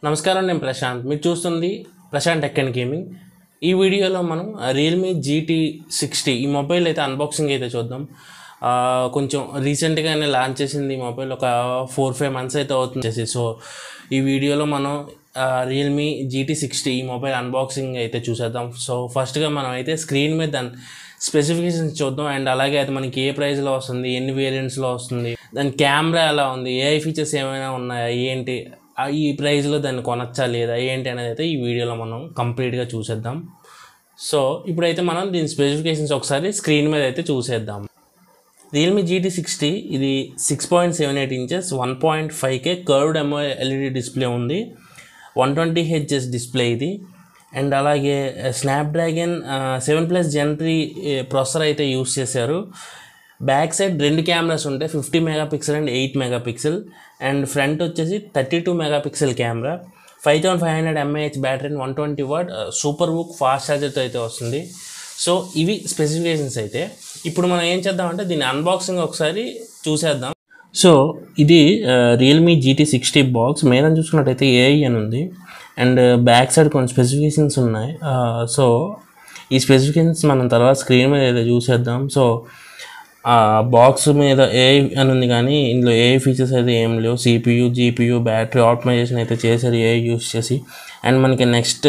నమస్కారం, నేను ప్రశాంత్. మీరు చూస్తుంది ప్రశాంత్ టెక్ అండ్ గేమింగ్. ఈ వీడియోలో మనం రియల్మీ GT60 ఈ మొబైల్ అయితే అన్బాక్సింగ్ అయితే చూద్దాం. కొంచెం రీసెంట్గానే లాంచ్ చేసింది ఈ మొబైల్, ఒక 4-5 months అయితే అవుతుంది. సో ఈ వీడియోలో మనం రియల్మీ GT60 ఈ మొబైల్ అన్బాక్సింగ్ అయితే చూసేద్దాం. సో ఫస్ట్గా మనం అయితే స్క్రీన్ మీద దాని స్పెసిఫికేషన్స్ చూద్దాం, అండ్ అలాగే అది మనకి ఏ ప్రైస్లో వస్తుంది, ఎన్ని వేరియంట్స్లో వస్తుంది, దాని కెమెరా ఎలా ఉంది, ఏఐ ఫీచర్స్ ఏమైనా ఉన్నాయా, ఏంటి, ఈ ప్రైస్లో దాన్ని కొనచ్చా లేదా ఏంటి అనేది అయితే ఈ వీడియోలో మనం కంప్లీట్గా చూసేద్దాం. సో ఇప్పుడైతే మనం దీని స్పెసిఫికేషన్స్ ఒకసారి స్క్రీన్ మీద అయితే చూసేద్దాం. రియల్మీ GT60 ఇది 6.78 inches 1.5K curved AMOLED display ఉంది. 120Hz డిస్ప్లే ఇది. అండ్ అలాగే స్నాప్డ్రాగన్ 7+ Gen 3 ప్రాసెసర్ అయితే యూస్ చేశారు. బ్యాక్ సైడ్ 2 కెమెరాస్ ఉంటాయి, 50 MP and 8 MP. And front వచ్చేసి 32 MP camera, 5500 mAh battery, 120 watt super బుక్ ఫాస్ట్ ఛార్జర్తో అయితే వస్తుంది. సో ఇవి స్పెసిఫికేషన్స్ అయితే. ఇప్పుడు మనం ఏం చేద్దామంటే దీని అన్బాక్సింగ్ ఒకసారి చూసేద్దాం. సో ఇది రియల్మీ GT60 బాక్స్. మీద చూసుకున్నట్టయితే AI అని ఉంది, అండ్ బ్యాక్ సైడ్ కొన్ని స్పెసిఫికేషన్స్ ఉన్నాయి. సో ఈ స్పెసిఫికేషన్స్ మనం తర్వాత స్క్రీన్ మీద అయితే చూసేద్దాం. సో బాక్స్ మీద AI అని ఉంది, కానీ ఇందులో AI ఫీచర్స్ అయితే ఏం లేవు. CPU, GPU, బ్యాటరీ ఆప్టిమైజేషన్ అయితే చేశారు AI యూస్ చేసి. అండ్ మనకి నెక్స్ట్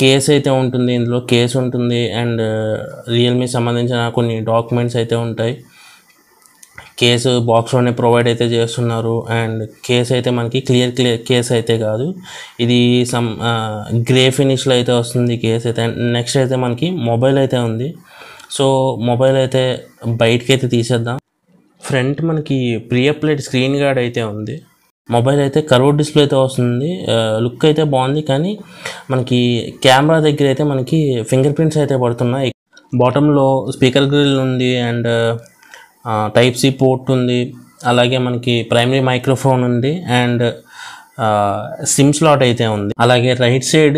కేస్ అయితే ఉంటుంది, ఇందులో కేస్ ఉంటుంది, అండ్ రియల్మీ సంబంధించిన కొన్ని డాక్యుమెంట్స్ అయితే ఉంటాయి. కేసు బాక్స్లోనే ప్రొవైడ్ అయితే చేస్తున్నారు. అండ్ కేస్ అయితే మనకి క్లియర్ కేస్ అయితే కాదు, ఇది సమ్ గ్రే ఫినిష్లో అయితే వస్తుంది కేస్ అయితే. అండ్ నెక్స్ట్ అయితే మనకి మొబైల్ అయితే ఉంది. సో మొబైల్ అయితే బయటకి అయితే తీసేద్దాం. ఫ్రంట్ మనకి ప్రీ అప్లైడ్ స్క్రీన్ గార్డ్ అయితే ఉంది. మొబైల్ అయితే కర్వ్డ్ డిస్ప్లేతో వస్తుంది. లుక్ అయితే బాగుంది, కానీ మనకి కెమెరా దగ్గర అయితే మనకి ఫింగర్ ప్రింట్స్ అయితే పడుతున్నాయి. బాటంలో స్పీకర్ గ్రిల్ ఉంది, అండ్ Type-C పోర్ట్ ఉంది, అలాగే మనకి ప్రైమరీ మైక్రోఫోన్ ఉంది, అండ్ సిమ్ స్లాట్ అయితే ఉంది. అలాగే right side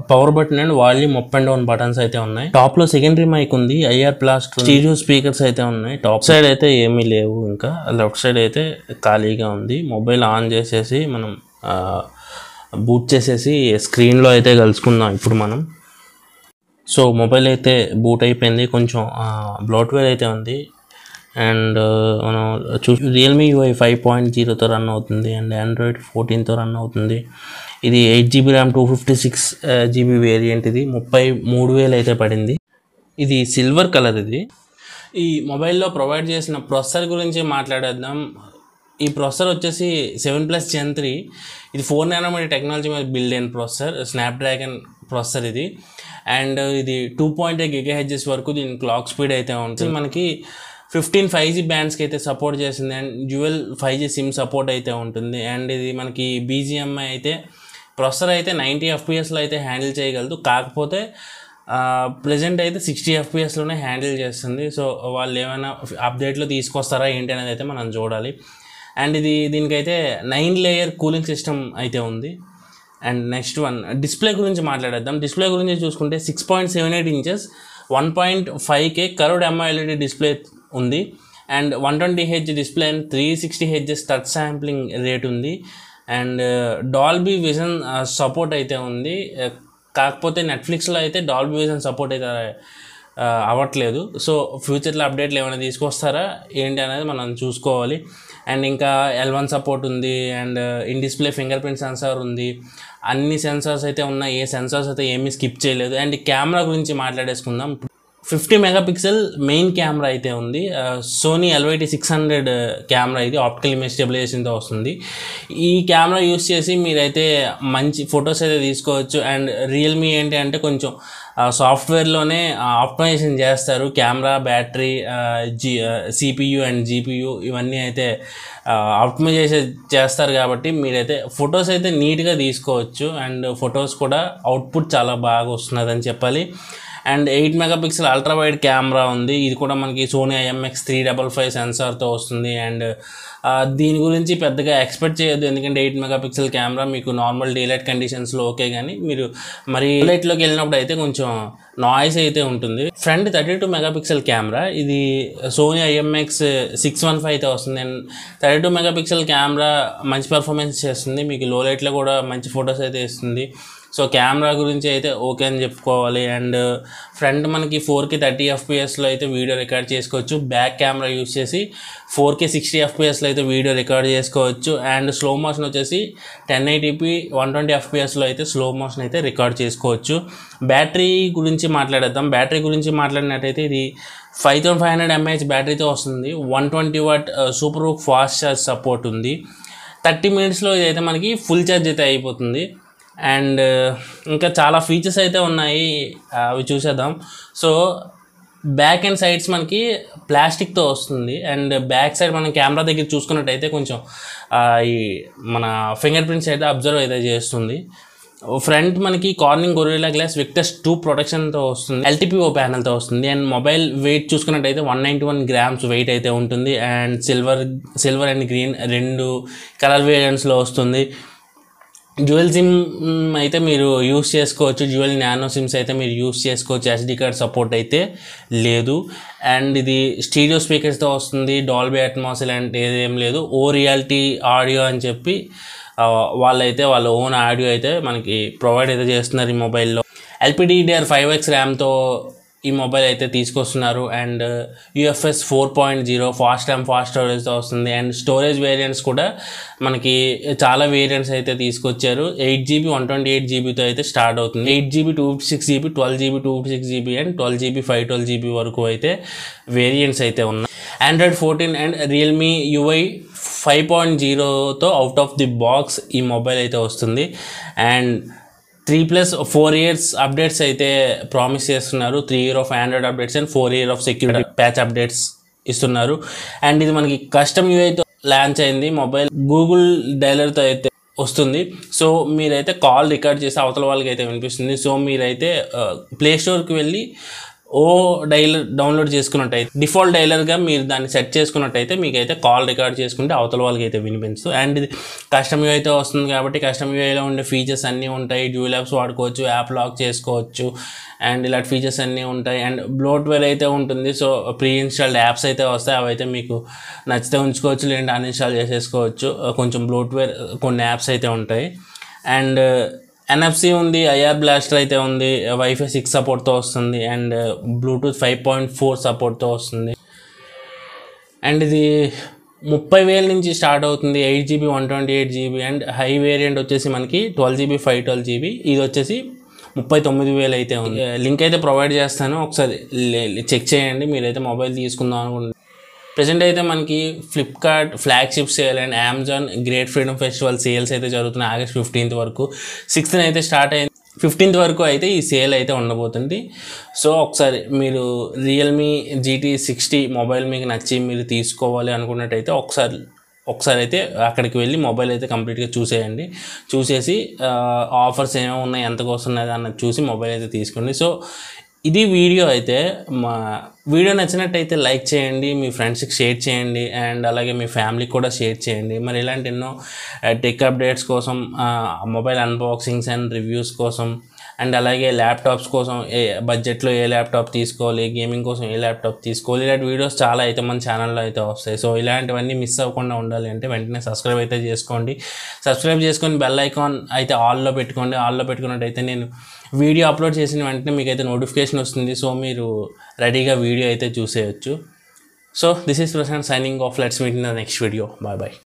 power button and volume up and down buttons అయితే ఉన్నాయి. టాప్ లో సెకండరీ మైక్ ఉంది, IR ప్లాస్ట్, స్టీరియో స్పీకర్స్ అయితే ఉన్నాయి. టాప్ సైడ్ అయితే ఏమీ లేవు, ఇంకా లెఫ్ట్ సైడ్ అయితే ఖాళీగా ఉంది. మొబైల్ ఆన్ చేసేసి మనం బూట్ చేసేసి స్క్రీన్లో అయితే కలుసుకుందాం ఇప్పుడు మనం. సో మొబైల్ అయితే బూట్ అయిపోయింది, కొంచెం బ్లోట్వేర్ అయితే ఉంది. అండ్ మనం రియల్మీ UI 5.0తో రన్ అవుతుంది, అండ్ Android 14తో రన్ అవుతుంది. ఇది 8GB RAM 256GB వేరియంట్. ఇది 33,000 అయితే పడింది. ఇది సిల్వర్ కలర్. ఇది ఈ మొబైల్లో ప్రొవైడ్ చేసిన ప్రాసెసర్ గురించి మాట్లాడేద్దాం. ఈ ప్రాసెసర్ వచ్చేసి 7+ Gen 3. ఇది 4nm టెక్నాలజీ మీద బిల్డ్ అయిన ప్రాసెసర్, స్నాప్డ్రాగన్ ప్రాసెసర్ ఇది. అండ్ ఇది 2.8 GHz వరకు దీని క్లాక్ స్పీడ్ అయితే ఉంటుంది. మనకి 15 5G బ్యాండ్స్కి అయితే సపోర్ట్ చేస్తుంది, and dual 5G SIM support అయితే ఉంటుంది. అండ్ ఇది మనకి BGMI అయితే ప్రాసెసర్ అయితే 90 FPSలో అయితే హ్యాండిల్ చేయగలదు, కాకపోతే ప్రజెంట్ అయితే 60 FPSలోనే హ్యాండిల్ చేస్తుంది. సో వాళ్ళు ఏమైనా అప్డేట్లో తీసుకొస్తారా ఏంటి అనేది అయితే మనం చూడాలి. అండ్ దీనికైతే 9 లేయర్ కూలింగ్ సిస్టమ్ అయితే ఉంది. అండ్ నెక్స్ట్ వన్ డిస్ప్లే గురించి మాట్లాడేద్దాం. డిస్ప్లే గురించి చూసుకుంటే 6.78 inches 1.5K curved AMOLED display ఉంది, and 120Hz display and 360Hz touch sampling rate ఉంది. అండ్ డాల్బీ విజన్ సపోర్ట్ అయితే ఉంది, కాకపోతే నెట్ఫ్లిక్స్లో అయితే డాల్బీ విజన్ సపోర్ట్ అయితే అవ్వట్లేదు. సో ఫ్యూచర్లో అప్డేట్లు ఏమైనా తీసుకొస్తారా ఏంటి అనేది మనం చూసుకోవాలి. అండ్ ఇంకా L1 సపోర్ట్ ఉంది, and in display finger print censor ఉంది. అన్ని సెన్సార్స్ అయితే ఉన్నాయి, ఏ సెన్సార్స్ అయితే ఏమీ స్కిప్ చేయలేదు. అండ్ కెమెరా గురించి మాట్లాడేసుకుందాం. 50 MP మెయిన్ కెమెరా అయితే ఉంది. సోనీ LYT600 కెమెరా, ఇది ఆప్టికల్ ఇమేజ్ స్టెబిలైజేషన్తో వస్తుంది. ఈ కెమెరా యూస్ చేసి మీరైతే మంచి ఫొటోస్ అయితే తీసుకోవచ్చు. అండ్ రియల్మీ ఏంటి అంటే కొంచెం సాఫ్ట్వేర్లోనే ఆప్టిమైజేషన్ చేస్తారు. Camera, battery, CPU and GPU ఇవన్నీ అయితే ఆప్టిమైజేషన్ చేస్తారు, కాబట్టి మీరైతే ఫొటోస్ అయితే నీట్గా తీసుకోవచ్చు. అండ్ ఫొటోస్ కూడా అవుట్పుట్ చాలా బాగా వస్తున్నదని చెప్పాలి. And 8 megapixel ultra wide camera ఉంది. ఇది కూడా మనకి సోనీ IMX355 సెన్సార్తో వస్తుంది. అండ్ దీని గురించి పెద్దగా ఎక్స్పెక్ట్ చేయొద్దు, ఎందుకంటే 8 మెగాపిక్సెల్ కెమెరా మీకు నార్మల్ డేలైట్ కండిషన్స్లో ఓకే, కానీ మీరు మరి లైట్లోకి వెళ్ళినప్పుడు అయితే కొంచెం నాయిస్ అయితే ఉంటుంది. ఫ్రంట్ 32 మెగాపిక్సెల్ కెమెరా, ఇది సోనీ IMX615 అయితే వస్తుంది. అండ్ 32 మెగాపిక్సెల్ కెమెరా మంచి పర్ఫార్మెన్స్ చేస్తుంది, మీకు లో లైట్లో కూడా మంచి ఫొటోస్ అయితే ఇస్తుంది. సో కెమెరా గురించి అయితే ఓకే అని చెప్పుకోవాలి. అండ్ ఫ్రంట్ మనకి 4K 30 FPSలో అయితే వీడియో రికార్డ్ చేసుకోవచ్చు. బ్యాక్ కెమెరా యూస్ చేసి 4K 60 FPSలో అయితే వీడియో రికార్డ్ చేసుకోవచ్చు. అండ్ స్లో మోషన్ వచ్చేసి 1080p 120 FPSలో అయితే స్లో మోషన్ అయితే రికార్డ్ చేసుకోవచ్చు. బ్యాటరీ గురించి మాట్లాడేద్దాం. బ్యాటరీ గురించి మాట్లాడినట్టయితే ఇది 5500 mAh బ్యాటరీతో వస్తుంది. 120 watt super hook fast charge support ఉంది. 30 minutesలో ఇదైతే మనకి ఫుల్ ఛార్జ్ అయితే అయిపోతుంది. అండ్ ఇంకా చాలా ఫీచర్స్ అయితే ఉన్నాయి, అవి చూసేద్దాం. సో బ్యాక్ అండ్ సైడ్స్ మనకి ప్లాస్టిక్తో వస్తుంది. అండ్ బ్యాక్ సైడ్ మనం కెమెరా దగ్గర చూసుకున్నట్టయితే కొంచెం ఈ మన ఫింగర్ ప్రింట్స్ అయితే అబ్జర్వ్ అయితే చేస్తుంది. ఫ్రంట్ మనకి కార్నింగ్ గొరిల్లా గ్లాస్ విక్టస్ 2 ప్రొటెక్షన్తో వస్తుంది. LTPO ప్యానల్తో వస్తుంది. అండ్ మొబైల్ వెయిట్ చూసుకున్నట్టయితే 191 grams వెయిట్ అయితే ఉంటుంది. And silver and green 2 colour వేరియంట్స్లో వస్తుంది. డ్యూయల్ సిమ్ అయితే మీరు యూస్ చేసుకోవచ్చు, డ్యూయల్ నానో సిమ్స్ అయితే మీరు యూస్ చేసుకోవచ్చు. SD కార్డ్ సపోర్ట్ అయితే లేదు. అండ్ ఇది స్టీరియో స్పీకర్స్తో వస్తుంది. డాల్బీ అట్మాస్ ఇలాంటి ఏదేం లేదు. ఓ రియాలిటీ ఆడియో అని చెప్పి వాళ్ళైతే వాళ్ళ ఓన్ ఆడియో అయితే మనకి ప్రొవైడ్ అయితే చేస్తున్నారు ఈ మొబైల్లో. LPDDR5X ర్యామ్తో ఈ మొబైల్ అయితే తీసుకొస్తున్నారు. అండ్ UFS 4.0 ఫాస్ట్ స్టోరేజ్తో వస్తుంది. అండ్ స్టోరేజ్ వేరియంట్స్ కూడా మనకి చాలా వేరియంట్స్ అయితే తీసుకొచ్చారు. 8GB 128GBతో అయితే స్టార్ట్ అవుతుంది. 8GB 256GB 12GB 256GB and 12GB 512GB వరకు అయితే వేరియంట్స్ అయితే ఉన్నాయి. Android 14 అండ్ Realme UI 5.0తో అవుట్ ఆఫ్ ది బాక్స్ ఈ మొబైల్ అయితే వస్తుంది. అండ్ 3+4 years అప్డేట్స్ అయితే ప్రామిస్ చేస్తున్నారు. 3 years of Android updates and 4 years of security patch updates ఇస్తున్నారు. అండ్ ఇది మనకి కస్టమ్ యూఐతో లాంచ్ అయింది. మొబైల్ గూగుల్ డైలర్తో అయితే వస్తుంది. సో మీరైతే కాల్ రికార్డ్ చేసి అవతల వాళ్ళకి అయితే వినిపిస్తుంది. సో మీరైతే ప్లే స్టోర్కి వెళ్ళి డైలర్ డౌన్లోడ్ చేసుకున్నట్టయితే డిఫాల్ట్ డైలర్గా మీరు దాన్ని సెట్ చేసుకున్నట్టయితే మీకైతే కాల్ రికార్డ్ చేసుకుంటే అవతల వాళ్ళకి అయితే వినిపించదు. అండ్ ఇది కస్టమ్ యూఐ అయితే వస్తుంది కాబట్టి కస్టమ్ యూఐలో ఉండే ఫీచర్స్ అన్నీ ఉంటాయి. డ్యూయల్ యాప్స్ వాడుకోవచ్చు, యాప్ లాక్ చేసుకోవచ్చు, అండ్ ఇలాంటి ఫీచర్స్ అన్నీ ఉంటాయి. అండ్ బ్లోట్వేర్ అయితే ఉంటుంది. సో ప్రీ ఇన్స్టాల్డ్ యాప్స్ అయితే వస్తాయి, అవైతే మీకు నచ్చితే ఉంచుకోవచ్చు, లేదంటే అన్ఇన్స్టాల్ చేసేసుకోవచ్చు. కొంచెం బ్లోట్వేర్ కొన్ని యాప్స్ అయితే ఉంటాయి. అండ్ NFC ఉంది, IR బ్లాస్టర్ అయితే ఉంది, Wi-Fi 6 సపోర్ట్తో వస్తుంది. అండ్ Bluetooth 5.4 సపోర్ట్తో వస్తుంది. అండ్ ఇది 30,000 నుంచి స్టార్ట్ అవుతుంది. 8GB 128GB and high variant వచ్చేసి మనకి 12GB 512GB, ఇది వచ్చేసి 39,000 అయితే ఉంది. లింక్ అయితే ప్రొవైడ్ చేస్తాను, ఒకసారి చెక్ చేయండి మీరైతే మొబైల్ తీసుకుందాం అనుకుంటున్నారు. ప్రెజెంట్ అయితే మనకి Flipkart flagship sale and Amazon great freedom festival sales అయితే జరుగుతున్నాయి. August 15th వరకు. 6th అయితే స్టార్ట్ అయింది. 15th వరకు అయితే ఈ సేల్ అయితే ఉండబోతుంది. సో ఒకసారి మీరు రియల్మీ GT60 మొబైల్ మీకు నచ్చి మీరు తీసుకోవాలి అనుకున్నట్టయితే ఒకసారి అయితే అక్కడికి వెళ్ళి మొబైల్ అయితే కంప్లీట్గా చూసేయండి. చూసేసి ఆఫర్స్ ఏమేమి ఉన్నాయి, ఎంతకు వస్తున్నాయి అన్నది చూసి మొబైల్ అయితే తీసుకోండి. సో ఇది వీడియో అయితే. మా వీడియో నచ్చినట్టయితే లైక్ చేయండి, మీ ఫ్రెండ్స్కి షేర్ చేయండి, అండ్ అలాగే మీ ఫ్యామిలీకి కూడా షేర్ చేయండి. మరి ఇలాంటి ఎన్నో టెక్ అప్డేట్స్ కోసం, మొబైల్ అన్బాక్సింగ్స్ అండ్ రివ్యూస్ కోసం, అండ్ అలాగే ల్యాప్టాప్స్ కోసం బడ్జెట్లో ఏ ల్యాప్టాప్ తీసుకోవాలి, గేమింగ్ కోసం ఏ ల్యాప్టాప్ తీసుకోవాలి, ఇలాంటి వీడియోస్ చాలా అయితే మన ఛానల్లో అయితే వస్తాయి. సో ఇలాంటివన్నీ మిస్ అవ్వకుండా ఉండాలి అంటే వెంటనే సబ్స్క్రైబ్ అయితే చేసుకోండి. సబ్స్క్రైబ్ చేసుకొని బెల్ ఐకాన్ అయితే ఆల్లో పెట్టుకోండి. ఆల్లో పెట్టుకున్నట్టయితే నేను వీడియో అప్లోడ్ చేసిన వెంటనే మీకైతే నోటిఫికేషన్ వస్తుంది. సో మీరు రెడీగా వీడియో అయితే చూసేయచ్చు. So this is Prashanth signing off. Let's meet in the next video. Bye bye.